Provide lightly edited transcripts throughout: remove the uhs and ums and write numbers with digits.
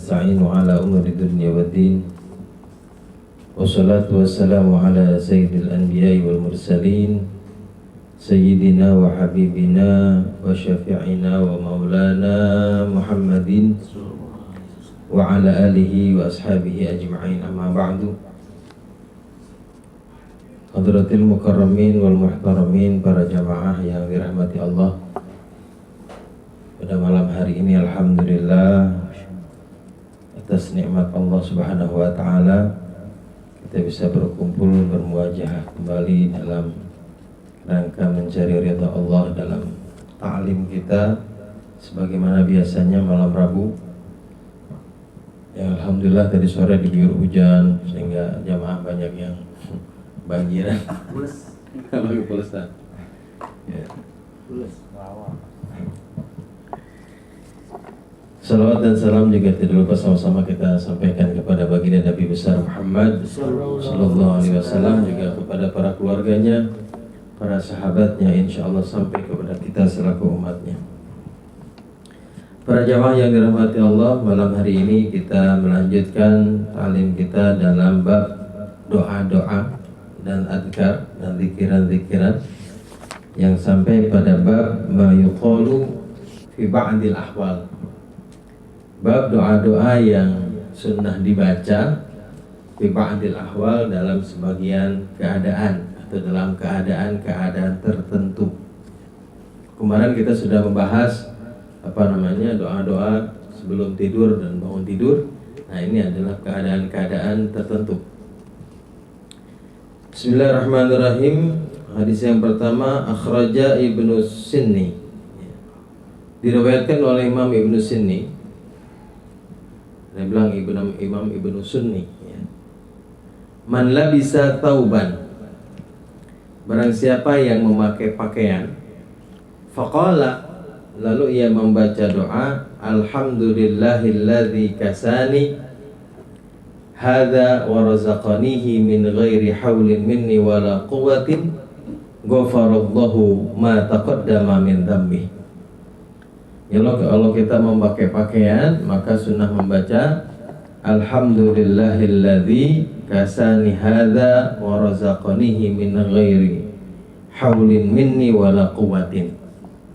nasta'inu ala umuri dunya wa din. Wassalatu wassalamu ala sayyidil anbiya'i wal mursalin, sayyidina wa habibina wa syafi'ina wa maulana Muhammadin wa ala alihi wa ashabihi ajma'in, amma ba'du. Hadratil mukarramin wal muhtaramin, para jamaah yang dirahmati Allah. Pada malam hari ini alhamdulillah, atas nikmat Allah Subhanahu wa taala, kita bisa berkumpul bermuajah kembali dalam rangka mencari ridha Allah dalam ta'lim kita sebagaimana biasanya malam Rabu. Ya, alhamdulillah tadi sore diguyur hujan sehingga jamaah banyak yang banjiran. Lagi pulsa. Ya. Salawat dan salam juga tidak lupa sama-sama kita sampaikan kepada baginda Nabi besar Muhammad sallallahu alaihi wasallam, juga kepada para keluarganya, para sahabatnya, insyaallah sampai kepada kita selaku umatnya. Para jamaah yang dirahmati Allah, malam hari ini kita melanjutkan ta'lim kita dalam bab doa-doa dan adkar dan zikiran-zikiran yang sampai pada bab ma yuqalu fi ba'dil ahwal. Bab doa-doa yang sunnah dibaca fi ba'dil ahwal, dalam sebagian keadaan atau dalam keadaan-keadaan tertentu. Kemarin kita sudah membahas doa-doa sebelum tidur dan bangun tidur. Nah, ini adalah keadaan-keadaan tertentu. Bismillahirrahmanirrahim. Hadis yang pertama, akhraja Ibnu Sunni, diriwayatkan oleh Imam Ibnu Sunni. Dia bilang Imam Ibnu Sunni, ya. Man labisa tauban, barang siapa yang memakai pakaian, faqala, lalu ia membaca doa, alhamdulillahilladzi kasani hadza wa razaqanihi min ghairi haulin minni wala quwwatin, ghafarallahu ma taqaddama min dhanbi. Ya, kalau kita memakai pakaian, maka sunnah membaca alhamdulillahilladzi kasani hadza wa razaqanihi min ghairi haulin minni wala quwwatin.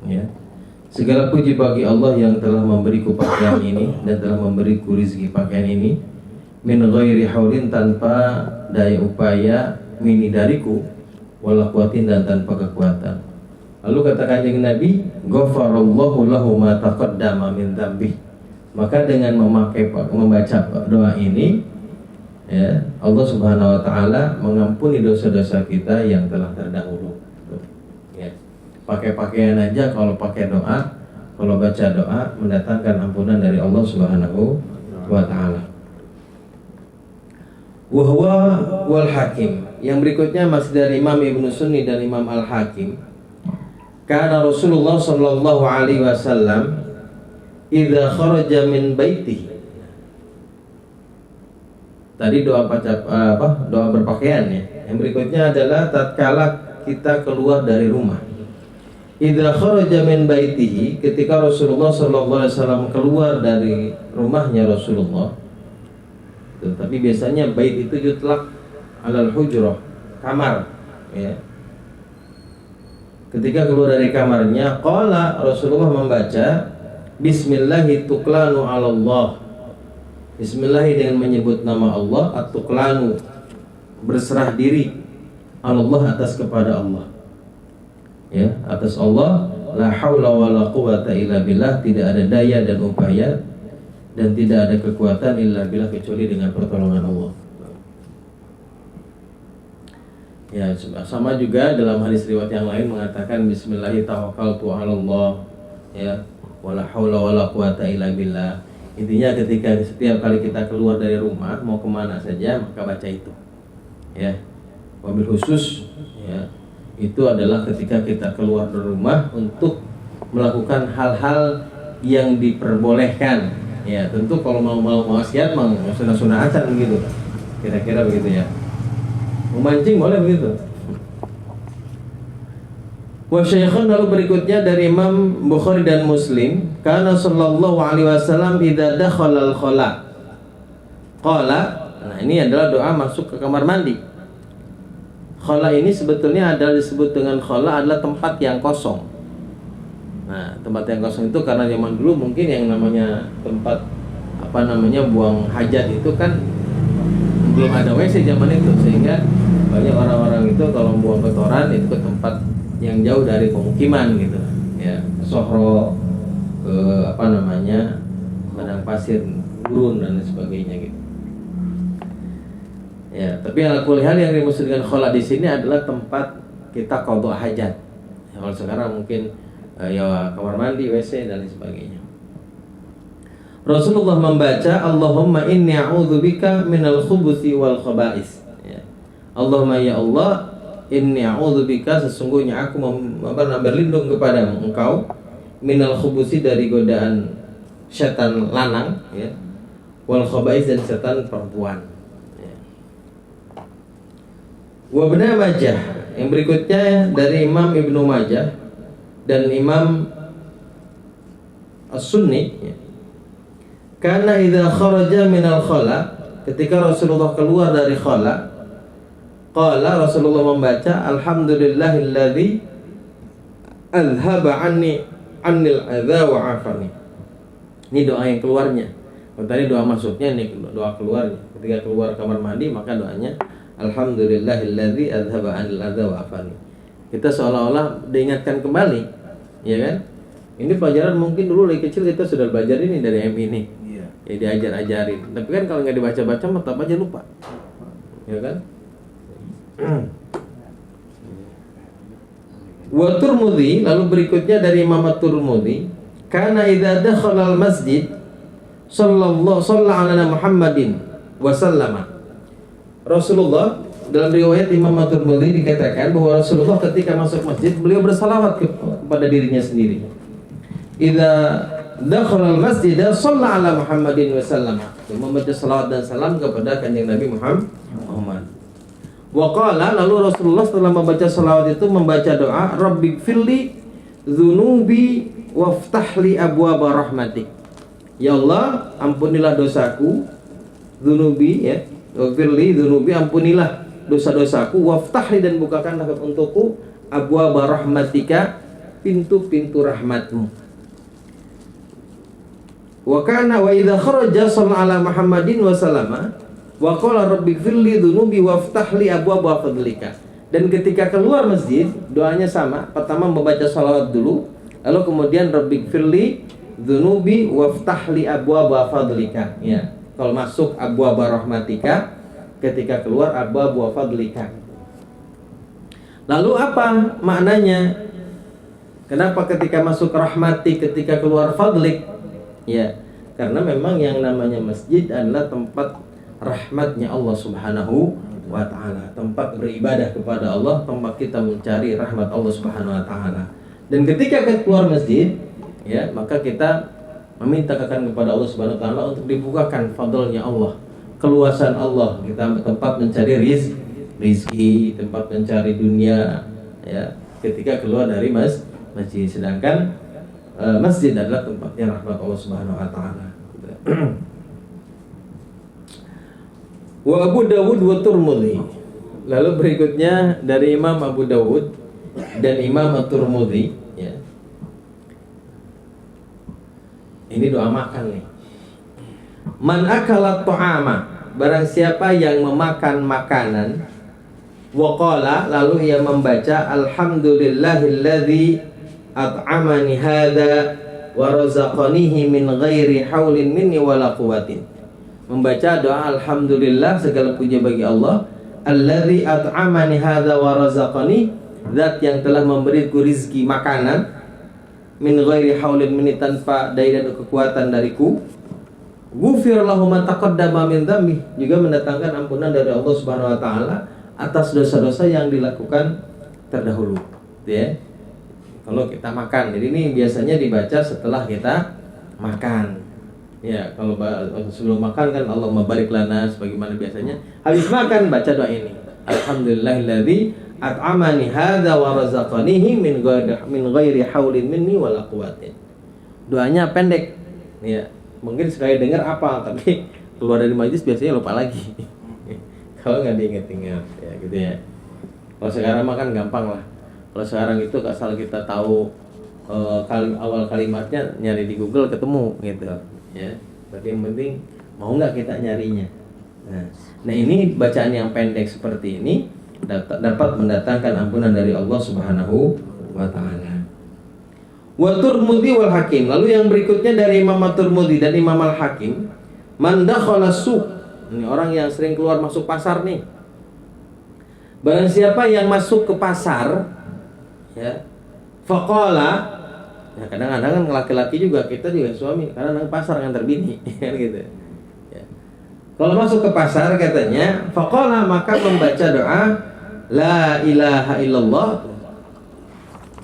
Ya. Segala puji bagi Allah yang telah memberiku pakaian ini dan telah memberiku rezeki pakaian ini, min ghairi haulin, tanpa daya upaya, mini dariku, wala quwwatin, dan tanpa kekuatan. Lalu kata Kanjeng Nabi, ghafarallahu lahu ma taqaddama min dzambi. Maka dengan membaca doa ini, ya, Allah Subhanahu wa taala mengampuni dosa-dosa kita yang telah terdahulu. Ya. Pakai pakaian aja, kalau pakai doa, kalau baca doa, mendatangkan ampunan dari Allah Subhanahu wa taala. Wa huwa wal Hakim. Yang berikutnya masih dari Imam Ibnu Sunni dan Imam Al-Hakim. Karena Rasulullah sallallahu alaihi wasallam idza kharaja min baitihi. Tadi doa doa berpakaian, ya. Yang berikutnya adalah tatkala kita keluar dari rumah. Idza kharaja min baitihi, ketika Rasulullah sallallahu alaihi wasallam keluar dari rumahnya Rasulullah. Tapi biasanya bait itu yutlaq alal hujrah, kamar, ya. Ketika keluar dari kamarnya, qala, Rasulullah membaca bismillahi tuklanu 'ala Allah. Bismillah dengan menyebut nama Allah, at-tuklanu, berserah diri, 'ala Allah, atas kepada Allah. Ya, atas Allah, la haula wala quwata illa billah, tidak ada daya dan upaya dan tidak ada kekuatan illa billah, kecuali dengan pertolongan Allah. Ya, sama juga dalam hadis riwayat yang lain mengatakan bismillahi tawakkaltu 'ala Allah, ya, wala haula wala quwata illa billah. Intinya ketika setiap kali kita keluar dari rumah mau kemana saja, maka baca itu. Ya. Wabil khusus, ya, itu adalah ketika kita keluar dari rumah untuk melakukan hal-hal yang diperbolehkan. Ya, tentu kalau mau maksiat mau sunah-sunahatan gitu. Kira-kira begitu, ya. Memancing boleh begitu. Wa syaikhun, lalu berikutnya dari Imam Bukhari dan Muslim, kana sallallahu alaihi wasallam idza dakhala al-khala qala. Nah, ini adalah doa masuk ke kamar mandi. Khala ini sebetulnya adalah disebut dengan khala adalah tempat yang kosong. Nah, tempat yang kosong itu karena zaman dulu mungkin yang namanya tempat buang hajat itu kan belum ada WC zaman itu, sehingga banyak orang-orang itu kalau buang kotoran itu ke tempat yang jauh dari pemukiman gitu ya, ke sohro, ke padang pasir, gurun dan sebagainya gitu ya. Tapi al-kulihal yang dimaksud dengan khala di sini adalah tempat kita qadha hajat ya, kalau sekarang mungkin ya kamar mandi, WC dan sebagainya. Rasulullah membaca Allahumma inni a'udzubika minal khubuthi wal khaba'is ya. Allahumma ya Allah, inni a'udzubika, sesungguhnya aku berlindung kepadamu engkau, minal khubuthi, dari godaan setan lanang ya, wal khaba'is, dan setan perempuan ya. Wa Ibnu Majah, yang berikutnya dari Imam Ibnu Majah dan Imam As-Sunni ya. Karena idza kharaja minal khala, ketika Rasulullah keluar dari khala, qala, Rasulullah membaca alhamdulillahilladzi azhaba anil adza wa afani. Ini doa yang keluarnya. Kalau tadi doa masuknya, ini doa keluarnya. Ketika keluar kamar mandi maka doanya alhamdulillahilladzi azhaba anil adza wa afani. Kita seolah-olah diingatkan kembali, ya kan? Ini pelajaran mungkin dulu dari kecil kita sudah belajar ini dari MI ini. Ya diajar-ajarin. Tapi kan kalau nggak dibaca-baca tetap aja lupa. Ya kan? Wa Tirmidzi, lalu berikutnya dari Imam Tirmidzi, kana idza dakhala al-masjid sallallahu ala Muhammadin wa sallama. Rasulullah, dalam riwayat Imam Tirmidzi dikatakan bahwa Rasulullah ketika masuk masjid beliau bersalawat kepada dirinya sendiri. Idza dakhala al-masjid shalla ala Muhammadin wa sallama, membaca salawat dan salam kepada kanjeng Nabi Muhammad. Wa qala, lalu Rasulullah setelah membaca salawat itu membaca doa, Rabbighfirli dzunubi waftahli abwaaba rahmatik. Ya Allah, ampunilah dosaku, dzunubi ya, waghfirli dzunubi, ampunilah dosa-dosaku, waftahli, dan bukakanlah untukku abwaaba rahmatika, pintu-pintu rahmatmu. Wa kana wa idza kharaja shalla ala Muhammadin wa sallama wa qala rabbighfirli dzunubi waftahli abwaaba fadlika. Dan ketika keluar masjid doanya sama, pertama membaca salawat dulu, lalu kemudian rabbighfirli dzunubi waftahli abwaaba fadlika ya. Kalau masuk abwaaba rahmatika, ketika keluar abwaaba fadlika. Lalu apa maknanya? Kenapa ketika masuk rahmati, ketika keluar fadlik? Ya, karena memang yang namanya masjid adalah tempat rahmatnya Allah Subhanahu wa ta'ala, tempat beribadah kepada Allah, tempat kita mencari rahmat Allah Subhanahu wa ta'ala. Dan ketika kita keluar masjid ya, maka kita meminta kepada Allah Subhanahu wa ta'ala untuk dibukakan fadlnya Allah, keluasan Allah. Kita tempat mencari rizki, tempat mencari dunia ya, ketika keluar dari masjid. Sedangkan masjid adalah tempatnya rahmat Allah Subhanahu wa ta'ala. Wa Abu Dawud wa Tirmidzi. Lalu berikutnya dari Imam Abu Dawud dan Imam At-Tirmidzi ya. Ini doa makan nih. Man akala ta'ama, barang siapa yang memakan makanan, wa qala, lalu ia membaca alhamdulillahilladzi at'amani hadza wa razaqanihi min ghairi haulin minni wala quwwatin. Membaca doa alhamdulillah, segala puji bagi Allah, alladzi at'amani hadza wa razaqani, zat yang telah memberiku rizki makanan, min ghairi haulin minni, tanpa daya dan kekuatan dariku. Ghufir lahu ma taqaddama min dzambi, juga mendatangkan ampunan dari Allah Subhanahu wa taala atas dosa-dosa yang dilakukan terdahulu ya. Kalau kita makan, jadi ini biasanya dibaca setelah kita makan. Ya, kalau sebelum makan kan Allahumma barik lana, sebagaimana biasanya. Habis makan baca doa ini. Alhamdulillahilladzi at'amani hadza wa razaqanihi min ghairi haulin minni wala quwwatin. Doanya pendek. Ya, mungkin sekali dengar apa, tapi keluar dari majelis biasanya lupa lagi. Kalau nggak diingat-ingat ya gitu ya. Kalau sekarang mah kan gampang lah. Kalau sekarang itu asal kita tahu awal kalimatnya, nyari di Google ketemu gitu ya. Berarti yang penting mau nggak kita nyarinya. Nah ini bacaan yang pendek seperti ini dapat mendatangkan ampunan dari Allah Subhanahu wa taala. Wa Tirmidzi wal Hakim. Lalu yang berikutnya dari Imam Tirmidzi dan Imam Al Hakim, man dakhala suq. Ini orang yang sering keluar masuk pasar nih. Barang siapa yang masuk ke pasar ya, faqala, ya kadang-kadang kan laki-laki juga, kita juga suami kadang-kadang pasar ngantar bini kan gitu. Ya. Kalau masuk ke pasar katanya, faqala, maka membaca doa la ilaha illallah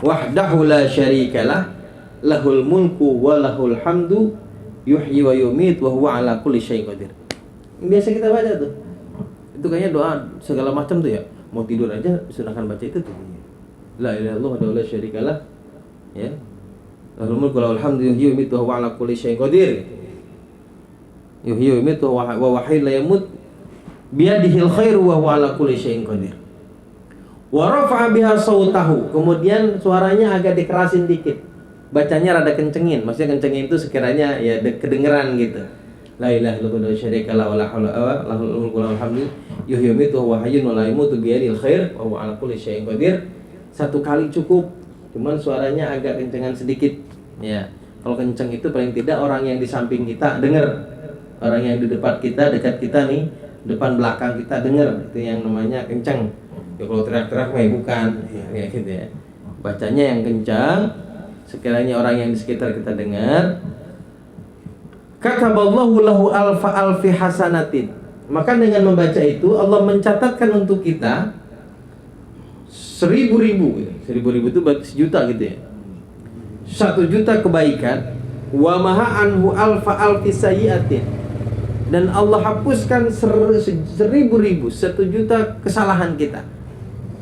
wahdahu la syarikalah lahul mulku wa lahul hamdu yuhyi wa yumit wa huwa ala kulli syai'in qadir. Biasa kita baca tuh. Itu kayaknya doa segala macam tuh ya. Mau tidur aja silakan baca itu tuh. La ilaha illallah wahdahu la syarikalah ya. Lahul mulku wa lahul hamdu yuhyi wa yumit wa huwa ala kulli syai'in qadir. Yuhyi wa yumit wa wahyi la yamut biyadihil khairu wa huwa ala kulli syai'in qadir. Wa rafa'a biha sautahu, kemudian suaranya agak dikerasin dikit, bacanya rada kencengin, maksudnya kencengin itu sekiranya ya kedengeran gitu. La ilaha illallah wa syarika la wala haula lahul mulku wa lahul hamdu yuhyi wa yumiitu wa huwa hayyun la yamutu biyadihil khair wa huwa ala kulli syai'in qadir. Satu kali cukup, cuman suaranya agak kencengan sedikit ya. Kalau kenceng itu paling tidak orang yang di samping kita dengar, orang yang di depan kita, dekat kita nih, depan belakang kita dengar, itu yang namanya kenceng. Ya kalau teriak-teriak mah bukan ya gitu ya. Bacanya yang kencang, sekiranya orang yang di sekitar kita dengar. Kataballahu lahu alfi hasanatin. Maka dengan membaca itu Allah mencatatkan untuk kita 1000 ribu itu berarti 1 juta gitu ya. 1 juta kebaikan. Wa maha anhu alfi sayyiatin. Dan Allah hapuskan 1000 ribu 1 juta kesalahan kita.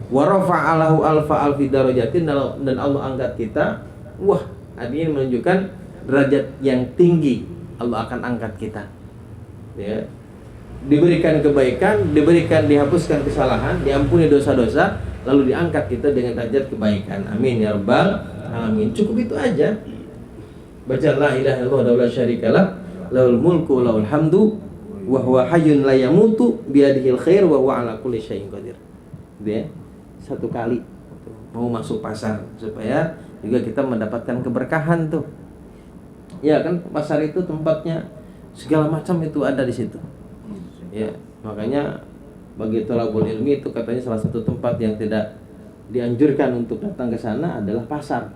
Wa rafa'alahu alfi darajatin, dan Allah angkat kita. Wah, artinya menunjukkan derajat yang tinggi. Allah akan angkat kita. Ya. Diberikan kebaikan, dihapuskan kesalahan, diampuni dosa-dosa, lalu diangkat kita dengan derajat kebaikan. Amin ya rabbal alamin. Cukup itu aja. Baca la ilaha illallah wa la syarikalah lahul mulku wa lahul hamdu wa huwa hayyun la yamutu biyadihil khair wa huwa ala kulli syai'in qadir. Ya. 1 kali mau masuk pasar supaya juga kita mendapatkan keberkahan tuh. Ya kan, pasar itu tempatnya segala macam itu ada di situ. Ya, makanya bagi thalabul ilmi itu katanya salah satu tempat yang tidak dianjurkan untuk datang ke sana adalah pasar.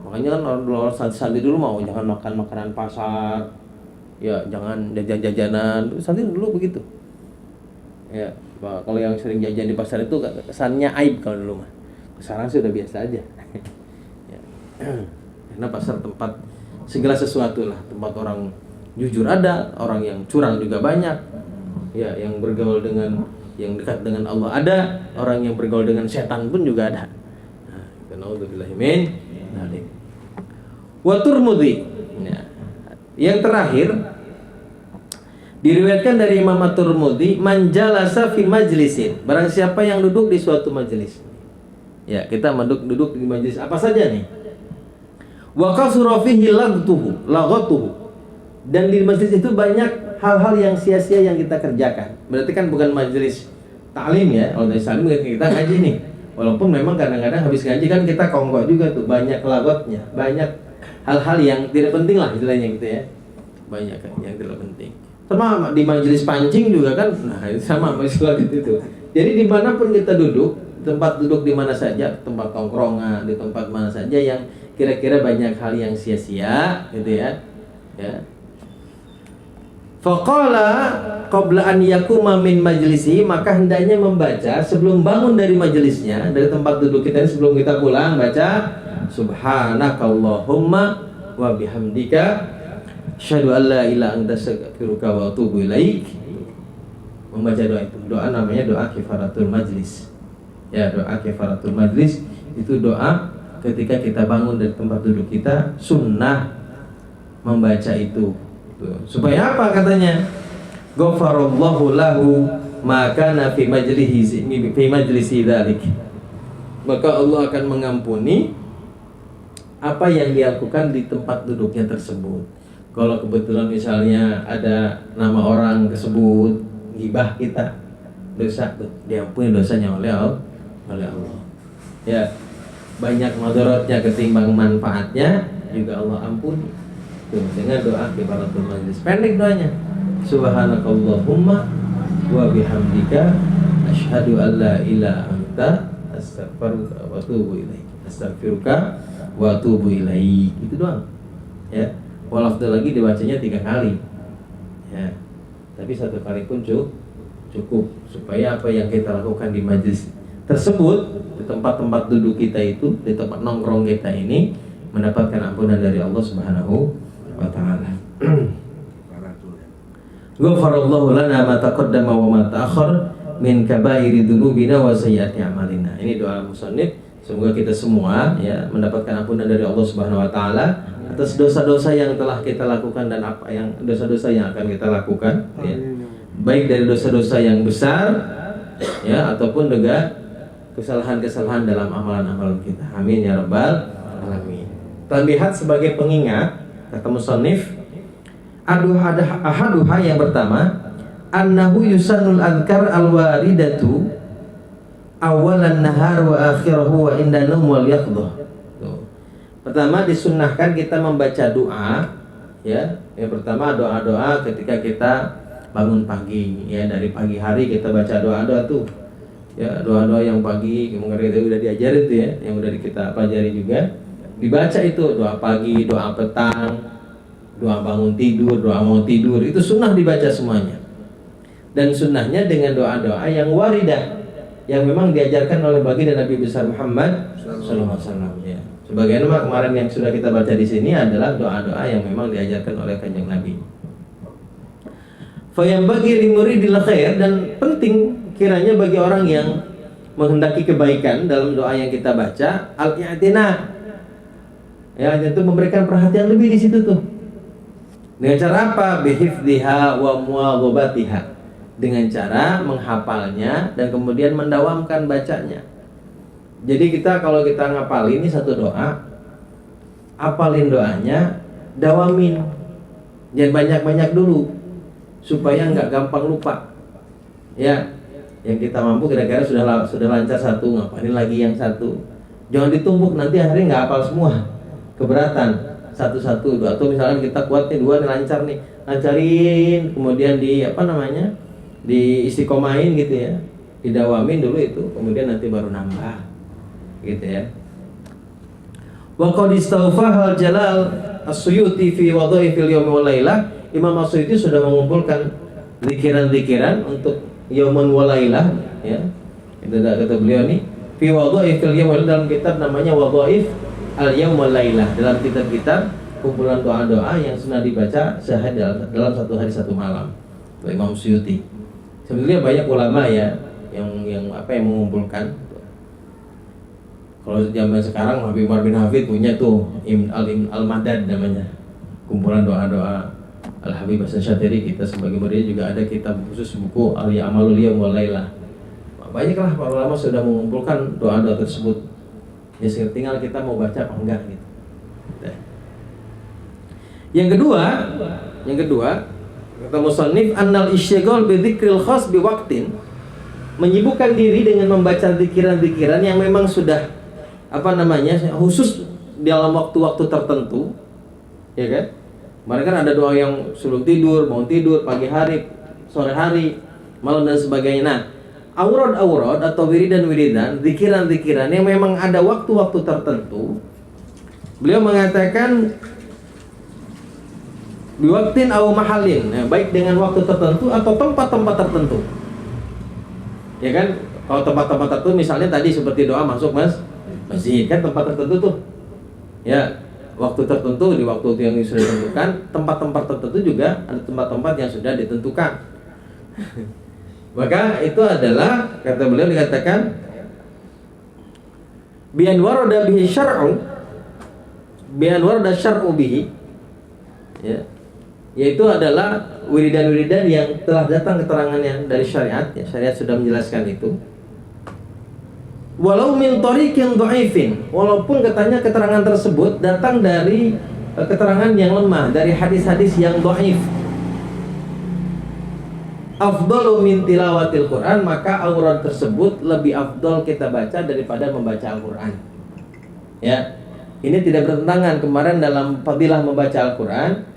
Makanya kan orang santri dulu mau jangan makan makanan pasar. Ya, jangan jajan-jajanan. Santri dulu begitu. Ya, kalau yang sering jajan di pasar itu kesannya aib kalau dulu mah. Sekarang sih udah biasa aja. Ya. Karena pasar tempat segala sesuatu lah, tempat orang jujur ada, orang yang curang juga banyak. Ya, yang bergaul dengan yang dekat dengan Allah ada, orang yang bergaul dengan setan pun juga ada. Nah, naudzubillahi min dzalik. Wa Tirmidzi. Ya. Yang terakhir diriwayatkan dari Imam Tirmidzi, man jalasa fi majlisin, barang siapa yang duduk di suatu majelis. Ya, kita duduk di majelis apa saja nih. Wa kasura fihi laghatuhu. Dan di majelis itu banyak hal-hal yang sia-sia yang kita kerjakan. Berarti kan bukan majelis ta'lim ya. Kalau dari ta'lim kita ngaji nih. Walaupun memang kadang-kadang habis ngaji kan kita kongko juga tuh, banyak lagotnya, banyak hal-hal yang tidak penting lah istilahnya gitu ya. Banyak kan yang tidak penting. Sama di majelis pancing juga kan, nah itu sama masalah gitu. Jadi dimanapun kita duduk, tempat duduk di mana saja, tempat tongkrongan, di tempat mana saja yang kira-kira banyak hal yang sia-sia, gitu ya. Ya. Faqala qabla an yakuma min majlisi, maka hendaknya membaca sebelum bangun dari majelisnya, dari tempat duduk kita sebelum kita pulang, baca subhanakallahumma wa bihamdika asyhadu an la ilaha illa anta astaghfiruka wa atubu ilaik. Membaca doa itu, doa namanya doa kifaratul majlis. Ya, doa kifaratul majlis itu doa ketika kita bangun dari tempat duduk kita, sunnah membaca itu. Tuh. Supaya apa katanya? Ghafarallahu lahu ma kana fi majlisi dzalik. Maka Allah akan mengampuni apa yang dia lakukan di tempat duduknya tersebut. Kalau kebetulan misalnya ada nama orang tersebut ghibah kita, dosa tuh diampuni dosanya oleh Allah. Ya, banyak madaratnya ketimbang manfaatnya juga Allah ampuni. Tuh, dengan doa kifaratul majlis. Pendek doanya. Subhanakallahumma wa bihamdika asyhadu an la ilaha anta astaghfiruka wa atubu ilaik. Astaghfiruka wa atubu ilaik. Itu doang. Ya. Walafdal lagi dibacanya 3 kali. Ya. Tapi 1 kali pun cukup supaya apa yang kita lakukan di majlis tersebut, di tempat-tempat duduk kita itu, di tempat nongkrong kita ini mendapatkan ampunan dari Allah Subhanahu wa taala. Ghafarallahu lana ma taqaddama wa ma ta'akhkhar min kabairi dzunubina wa sayyiati a'malina. Ini doa musannif, semoga kita semua ya mendapatkan ampunan dari Allah Subhanahu wa taala atas dosa-dosa yang telah kita lakukan dan apa yang dosa-dosa yang akan kita lakukan ya. Baik dari dosa-dosa yang besar ya ataupun juga kesalahan-kesalahan dalam amalan-amalan kita. Amin ya rabbal alamin. Tambihat sebagai pengingat kata musannif, ahaduha yang pertama, annahu yusannul adhkar alwaridatu awalan nahar wa akhirahu wa inda naum wal yaqdhah. Pertama disunnahkan kita membaca doa ya. Yang pertama doa-doa ketika kita bangun pagi ya, dari pagi hari kita baca doa-doa tuh. Ya, doa-doa yang pagi kemarin kita udah diajarin tuh ya, yang udah kita pelajari juga. Dibaca itu doa pagi, doa petang, doa bangun tidur, doa mau tidur, itu sunnah dibaca semuanya. Dan sunnahnya dengan doa-doa yang waridah, yang memang diajarkan oleh baginda Nabi besar Muhammad sallallahu alaihi wasallam ya. Sebagaimana kemarin yang sudah kita baca di sini adalah doa-doa yang memang diajarkan oleh Kanjeng Nabi. Fa yang bagi limuridil khair, dan penting kiranya bagi orang yang menghendaki kebaikan dalam doa yang kita baca, al-i'tina. Ya, itu memberikan perhatian lebih di situ tuh. Dengan cara apa? Bihifdhiha wa muwadhabatiha. Dengan cara menghafalnya dan kemudian mendawamkan bacanya. Jadi kita kalau kita ngapalin ini satu doa, hafalin doanya, dawamin. Jangan banyak-banyak dulu supaya nggak gampang lupa. Ya, yang kita mampu kira-kira sudah lancar satu, ngapalin lagi yang satu. Jangan ditumpuk, nanti akhirnya nggak hafal semua. Keberatan satu-satu, atau misalnya kita kuat nih 2 nih, lancar nih, lancarin, kemudian di istiqomahin gitu ya, didawamin dulu itu, kemudian nanti baru nambah gitu ya. Wa qad istawfahal jalal as-suyuti fi wadhaifil yaumi wal lailah. Imam As-Suyuti sudah mengumpulkan zikiran-zikiran untuk yaumun wal lailah ya. Itu kata beliau nih, fi wadhaifil yaumi wal, dalam kitab namanya Wadhaif al-Yaum wal Lailah. Dalam kitab-kitab kumpulan doa-doa yang sunnah dibaca sehari dalam satu hari satu malam. Imam Suyuti. Sebenarnya banyak ulama ya yang mengumpulkan. Kalau zaman sekarang Habib Umar bin Hafid punya tuh Al-Madad namanya, kumpulan doa-doa Al-Habib Hasan Syatiri. Kita sebagai murid juga ada kitab khusus buku Al-Amalul Yaum wal Lailah. Banyaklah para ulama sudah mengumpulkan doa-doa tersebut. Ya tinggal kita mau baca apa enggak gitu. Yang kedua kata musannif, annal isygol bi dzikril khas bi waqtin, menyibukkan diri dengan membaca zikiran-zikiran yang memang sudah khusus dalam waktu-waktu tertentu, ya kan? Kemarin kan ada doa yang sebelum tidur, bangun tidur, pagi hari, sore hari, malam dan sebagainya. Nah, aurad atau wiridan, zikiran-zikiran yang memang ada waktu-waktu tertentu. Beliau mengatakan biwaktin aw mahalin, nah, baik dengan waktu tertentu atau tempat-tempat tertentu. Ya kan? Kalau tempat-tempat tertentu misalnya tadi seperti doa masuk masjid kan tempat tertentu tuh. Ya, waktu tertentu, di waktu yang sudah ditentukan. Tempat-tempat tertentu juga ada tempat-tempat yang sudah ditentukan. Maka itu adalah, kata beliau dikatakan bi an warada bihi syar'u, bi an warada syar'u bihi, ya, yaitu adalah wiridan-wiridan yang telah datang keterangannya dari syariat, ya, syariat sudah menjelaskan itu. Walau min tariqin dhaifin, walaupun katanya keterangan tersebut datang dari keterangan yang lemah, dari hadis-hadis yang dhaif. Afdalu min tilawatil Quran, maka aurat tersebut lebih afdal kita baca daripada membaca Al-Quran. Ya, ini tidak bertentangan. Kemarin dalam fadilah membaca Al-Quran,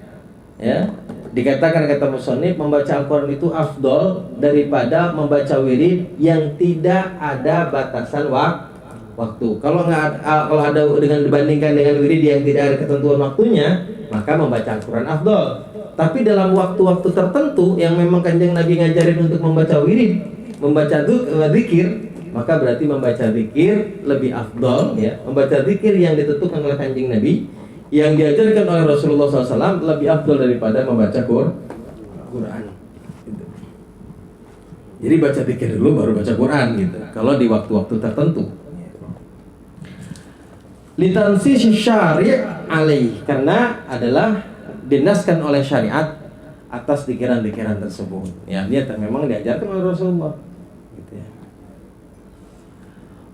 ya, dikatakan kata musannif membaca Al-Quran itu afdal daripada membaca wirid yang tidak ada batasan waktu. Kalau ada dengan dibandingkan dengan wirid yang tidak ada ketentuan waktunya, maka membaca Al-Quran afdal. Tapi dalam waktu-waktu tertentu yang memang Kanjeng Nabi ngajarin untuk membaca wirid, membaca zikir, maka berarti membaca zikir lebih afdal, ya. Membaca zikir yang ditentukan oleh Kanjeng Nabi, yang diajarkan oleh Rasulullah SAW lebih afdal daripada membaca Quran. Jadi baca zikir dulu baru baca Quran gitu. Kalau di waktu-waktu tertentu. Litansi syari' alaih, karena adalah dinaskan oleh syariat atas pikiran-pikiran tersebut. Ya, dia memang diajarkan oleh Rasulullah. Gitu ya.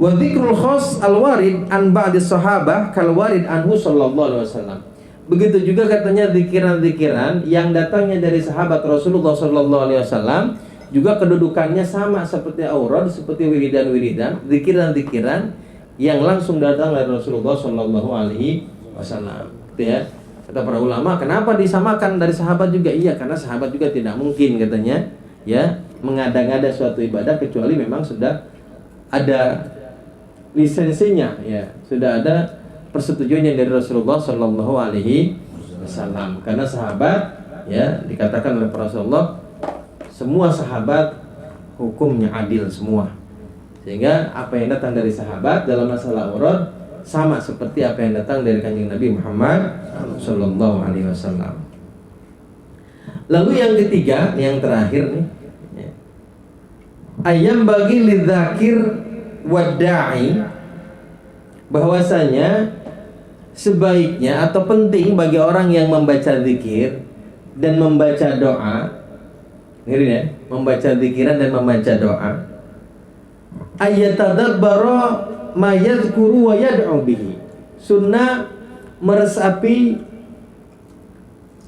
Wa dzikrul khas al-warid an ba'di sahabah kal warid anhu sallallahu alaihi wasallam. Begitu juga katanya zikiran-zikiran yang datangnya dari sahabat Rasulullah sallallahu alaihi wasallam juga kedudukannya sama seperti aurad, seperti wiridan-wiridan, zikiran-zikiran yang langsung datang dari Rasulullah sallallahu alaihi wasallam. Gitu ya. Kata para ulama, kenapa disamakan dari sahabat juga? Iya, karena sahabat juga tidak mungkin katanya, ya, mengada-ngada suatu ibadah kecuali memang sudah ada lisensinya, ya, sudah ada persetujuannya dari Rasulullah Shallallahu Alaihi Wasallam. Karena sahabat, ya, dikatakan oleh Rasulullah, semua sahabat hukumnya adil semua, sehingga apa yang datang dari sahabat dalam masalah urad sama seperti apa yang datang dari Kanjeng Nabi Muhammad Sallallahu Alaihi Wasallam. Lalu yang ketiga, yang terakhir nih, ya. Ayam bagi lidzakir wada'i, bahwasanya sebaiknya atau penting bagi orang yang membaca zikir dan membaca doa, ngeri ya, membaca zikiran dan membaca doa, ayatadabbara ma yadhkuru wa yad'u bihi. Sunnah meresapi,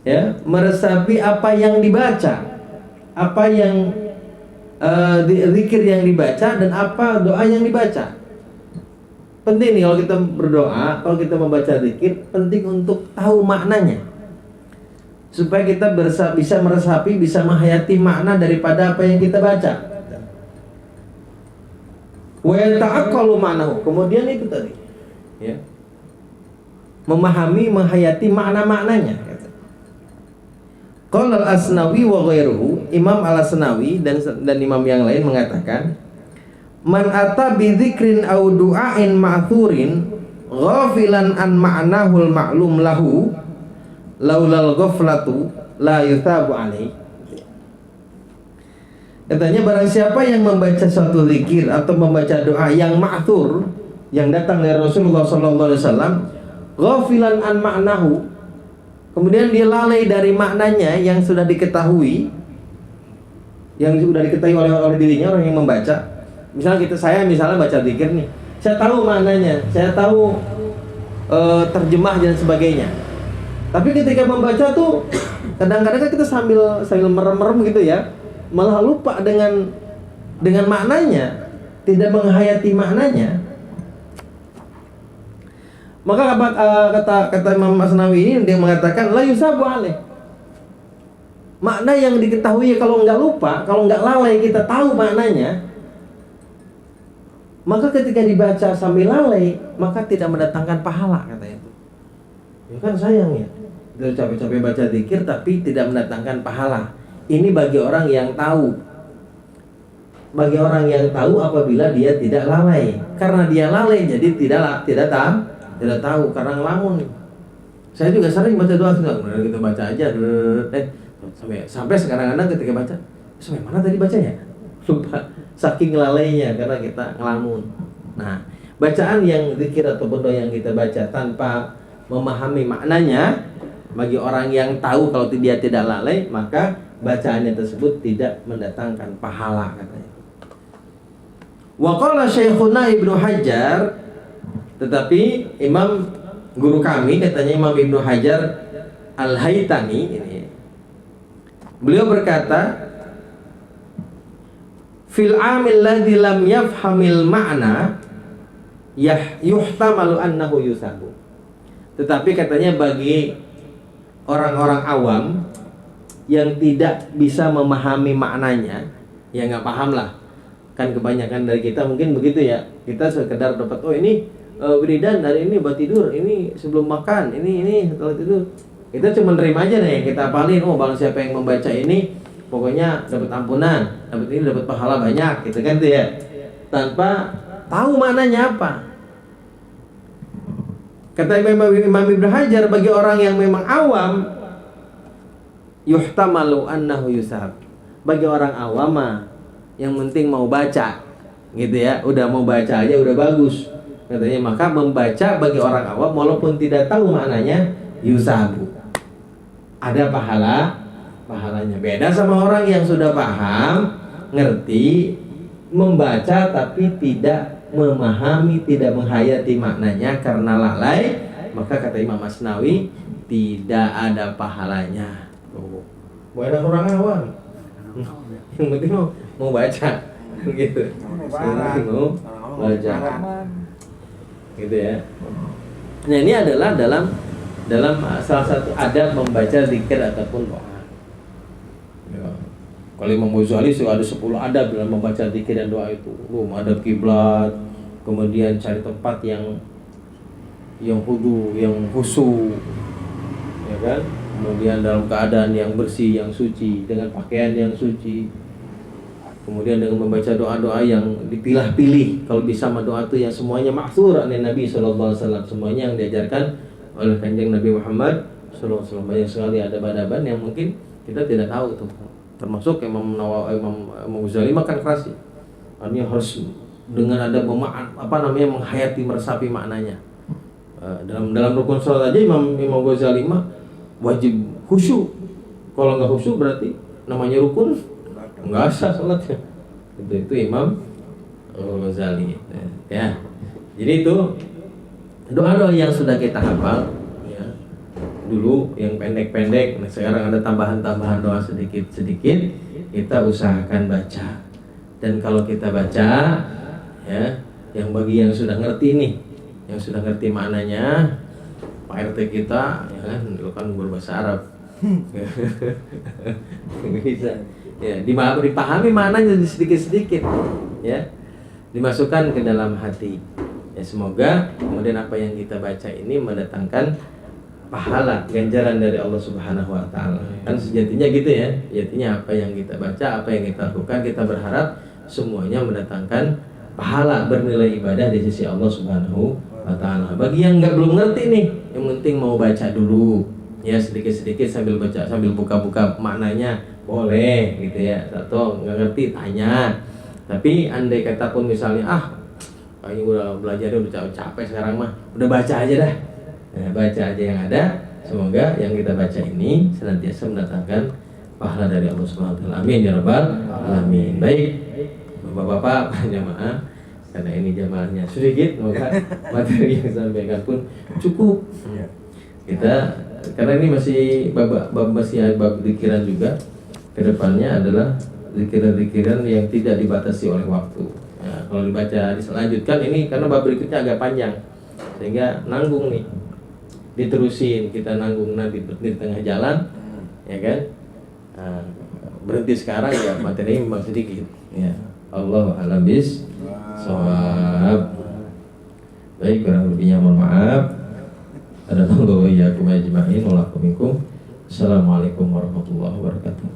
ya, meresapi apa yang dibaca, apa yang zikir yang dibaca dan apa doa yang dibaca. Penting nih kalau kita berdoa, kalau kita membaca zikir, penting untuk tahu maknanya, supaya kita bisa meresapi, bisa menghayati makna daripada apa yang kita baca. Wa yata'aqqalu ma'nahu. Kemudian itu tadi, ya, memahami, menghayati makna-maknanya. Qala al-Asnawi wa ghairuhu, Imam al-Asnawi dan imam yang lain mengatakan, man ata bi dzikrin aw du'ain ma'thurin ghafilan an ma'nahul ma'lum lahu laulal ghaflatu la yuthabu alaihi. Katanya barang siapa yang membaca suatu zikir atau membaca doa yang ma'thur, yang datang dari Rasulullah sallallahu alaihi wasallam, ghafilan an ma'nahu, kemudian dia lalai dari maknanya yang sudah diketahui, oleh dirinya, orang yang membaca. Misalnya saya baca zikir nih, saya tahu maknanya, saya tahu terjemah dan sebagainya. Tapi ketika membaca tuh kadang-kadang kita sambil merem-merem gitu ya, malah lupa dengan maknanya, tidak menghayati maknanya. Maka kata Imam Asnawi ini, dia mengatakan la yusabu alaih. Makna yang diketahui kalau nggak lupa, kalau nggak lalai kita tahu maknanya, maka ketika dibaca sambil lalai, maka tidak mendatangkan pahala, kata itu. Ya kan sayang ya, udah capek-capek baca zikir tapi tidak mendatangkan pahala. Ini bagi orang yang tahu. Bagi orang yang tahu apabila dia tidak lalai. Karena dia lalai jadi tidak tahu karena ngelamun. Saya juga sering baca doa, kemudian kita baca aja, sampai sekarang-kadang ketika baca, sampai mana tadi bacanya? Lupa, saking lalainya karena kita ngelamun. Nah, bacaan yang zikir ataupun doa yang kita baca tanpa memahami maknanya, bagi orang yang tahu kalau dia tidak lalai, maka bacaannya tersebut tidak mendatangkan pahala katanya. Wa qala Syekhuna Ibnu Hajar, tetapi Imam guru kami katanya Imam Ibnu Hajar Al-Haytami ini, beliau berkata, fil amil ladzi lam yafhamil ma'na yuhtamalu annahu yusabu. Tetapi katanya bagi orang-orang awam yang tidak bisa memahami maknanya, ya nggak paham lah. Kan kebanyakan dari kita mungkin begitu ya. Kita sekedar dapat, oh ini wiridan dari ini buat tidur, ini sebelum makan, ini setelah tidur. Kita cuma nerima aja nih, kita hafalin, oh barang siapa yang membaca ini pokoknya dapat ampunan, dapat ini, dapat pahala banyak, gitu kan tuh ya. Tanpa tahu maknanya apa. Kata Imam Ibnu Hajar, bagi orang yang memang awam, yuhtamalu annahu yusab. Bagi orang awam mah yang penting mau baca, gitu ya. Udah mau baca aja udah bagus. Katanya maka membaca bagi orang awam walaupun tidak tahu maknanya yusabu. Ada pahalanya. Beda sama orang yang sudah paham, ngerti, membaca tapi tidak memahami, tidak menghayati maknanya karena lalai, maka kata Imam Masnawi tidak ada pahalanya. Bukan orang awam. Yang penting mau baca, gitu. Mau baca, gitu ya. Nah ini adalah dalam salah satu adab membaca zikir ataupun doa. Ya. Kalau Imam Ghazali ada 10 adab dalam membaca zikir dan doa itu. Adab kiblat, kemudian cari tempat yang hudu, yang khusyuk, ya kan? Kemudian dalam keadaan yang bersih, yang suci, dengan pakaian yang suci. Kemudian dengan membaca doa-doa yang dipilah-pilih. Kalau bisa sama doa itu yang semuanya ma'thur oleh Nabi SAW, semuanya yang diajarkan oleh kanjeng Nabi Muhammad SAW. Banyak sekali adab-adaban yang mungkin kita tidak tahu tuh. Termasuk Imam Ghazali makan keras ya. Artinya harus dengan ada menghayati, meresapi maknanya. Dalam rukun salat aja Imam Ghazali mah wajib khusyuk. Kalau nggak khusyuk berarti namanya rukun nggak sah salatnya. Itu Imam Ghazali. Ya. Jadi itu doa-doa yang sudah kita hafal ya, dulu yang pendek-pendek. Nah, sekarang ada tambahan-tambahan doa sedikit-sedikit, kita usahakan baca. Dan kalau kita baca ya, yang bagi yang sudah ngerti nih, yang sudah ngerti maknanya, Pak RT kita ya kan, dulu kan berbahasa Arab. Bisa ya, dipahami maknanya sedikit-sedikit ya, dimasukkan ke dalam hati. Ya, semoga kemudian apa yang kita baca ini mendatangkan pahala, ganjaran dari Allah Subhanahu wa taala. Kan sejatinya gitu ya. Sejatinya apa yang kita baca, apa yang kita lakukan, kita berharap semuanya mendatangkan pahala, bernilai ibadah di sisi Allah Subhanahu wa taala. Bagi yang belum ngerti nih, yang penting mau baca dulu. Ya, sedikit-sedikit sambil baca, sambil buka-buka maknanya boleh gitu ya. Atau nggak ngerti tanya. Tapi andai kata pun misalnya kayaknya udah belajarnya udah capek sekarang mah, udah baca aja dah. Nah, baca aja yang ada. Semoga yang kita baca ini senantiasa mendatangkan pahala dari Allah Subhanahu wa taala. Amin ya rabbal alamin. Baik, Bapak-bapak, jamaah, karena ini jamaahnya sedikit, maka materi yang disampaikan pun cukup. Kita karena ini masih bab zikiran juga. Kedepannya adalah zikiran-zikiran yang tidak dibatasi oleh waktu. Nah, kalau dibaca diselanjutkan ini karena bab berikutnya agak panjang, sehingga nanggung nih, diterusin, kita nanggung nanti di tengah jalan, ya kan? Nah, berhenti sekarang ya materi memang sedikit. Ya, Allahu a'lam bishawab. Baik, kurang lebihnya mohon maaf. Ada tanggung ya ajma'in. Assalamualaikum warahmatullahi wabarakatuh.